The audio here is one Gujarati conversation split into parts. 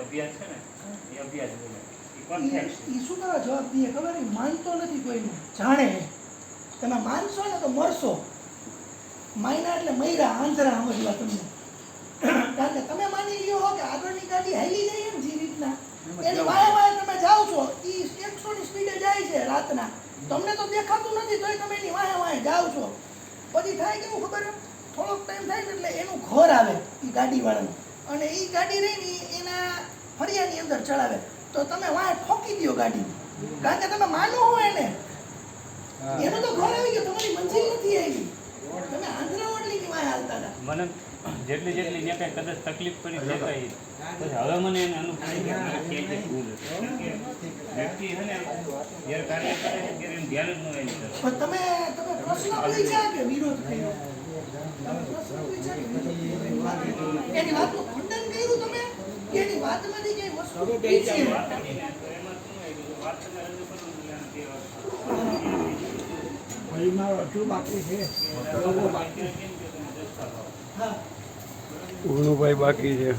અભ્યાસ છે ને એ અભ્યાસ બોલે એ પરફેક્ટ એ શું કરવા જવાબ દે ખબર નહીં, માનતો નથી કોઈનું, જાણે તમે માનશો ને તો મરશો. માયના એટલે મૈરા આંધળા સમજવા તમને. કારણ કે તમે માની લ્યો હો કે આગળની ગાડી હાલી જાય એમ જે રીતના એની વાય વાય તમે જાઓ છો, એ 100 ની સ્પીડે જાય છે રાતના, તમને તો દેખાતું નથી તોય તમે એની વાય વાય જાઓ છો. પછી થાય કેવું ખબર, થોડોક ટાઈમ થાય ને એટલે એનું ઘર આવે એ ગાડીવાળાનું, અને એ ગાડી રહીને એના ફળિયાની અંદર ચડાવે, તો તમે વાય ઠોકી દો ગાડી, કારણ કે તમે માનો હો એને, એનું તો ઘર આવી ગયું, તમારી મંજિલ નથી આવી, તમે આંધળા ઓટલીની વાય હાલતા હતા. મને જેટલી જેટલી ને કઈ કદાચ તકલીફ પડી છે કઈ પછી હવે મને એને અનુભવ કે ભૂલ વ્યક્તિ છે ને જ્યારે કાર્ય કરે છે ત્યારે એનું ધ્યાન જ ન હોય. પણ તમે પ્રશ્ન પૂછ્યા કે વિરોધ કર્યો? તમે પ્રશ્ન પૂછ્યા કે વિરોધ કર્યો? એની વાતનું ખંડન કર્યું તમે કે એની વાતમાંથી કઈ વસ્તુ પૂછી? ઉણુભાઈ બાકી છે.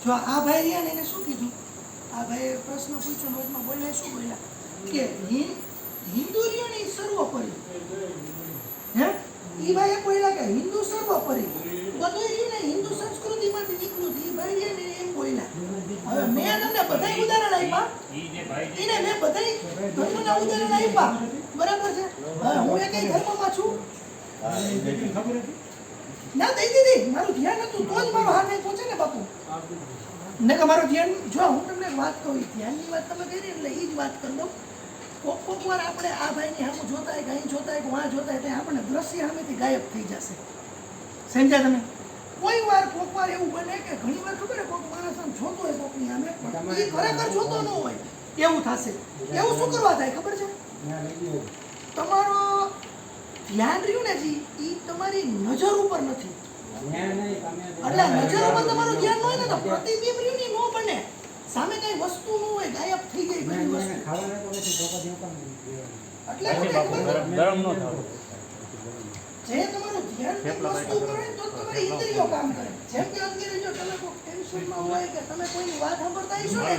જો આ ભાઈ રહ્યા ને એને શું કીધું, આ ભાઈ પ્રશ્ન પૂછ્યો, નોટમાં બોલ્યા શું બોલ્યા કે હિન્દુ રહ્યો ને એ સર્વોપરી, હે એ ભાઈએ બોલ્યા કે હિન્દુ સર્વોપરી, બધું રહ્યું ને હિન્દુ સંસ્કૃતિમાંથી નીકળ્યું છે, એ ભાઈ રહ્યા ને એમ બોલ્યા. હવે મેં તમને બધા ઉદાહરણ આપ્યા, એને મેં બધા ધર્મના ઉદાહરણ આપ્યા, બરાબર છે. હવે હું એ કઈ ધર્મમાં છું ના દઈ દીધી, મારું ધ્યાન હતું તો જ મારો હાથ અહીં પહોંચે ને બાપુ, ને કે મારું ધ્યાન, જો હું તમને એક વાત કહું, ધ્યાનની વાત તમે કરી એટલે એ જ વાત કરી દઉં. કોક વાર આપણે આ ભાઈની સામે જોતા હોય કે અહીં જોતા હોય કે વાં જોતા હોય ત્યાં આપણે દ્રશ્ય સામેથી ગાયબ થઈ જશે, સમજ્યા તમે? કોઈ વાર કોક વાર એવું બને કે ઘણી વાર ખબર કોક માણસ આમ જોતો હોય કોકની સામે, એ ખરેખર જોતો ન હોય એવું થશે. એવું શું કરવા થાય ખબર છે? તમારો ધ્યાન રહ્યું ને જી, એ તમારી નજર ઉપર નથી, એટલે નજર ઉપર તમારું ધ્યાન ન હોય ને તો પ્રતિબિંબ રહ્યું ને ન બને, સામે કઈ વસ્તુ ન હોય, ગાયબ થઈ ગઈ બધી વસ્તુ. એટલે ગરમ ન થાવ, જે તમારું ધ્યાન વસ્તુ કરે તો તમારી ઇન્દ્રિયો કામ કરે. જેમ કે અત્યારે જો તમે કોઈ ટેન્શનમાં હોય કે તમે કોઈની વાત સાંભળતા હશો ને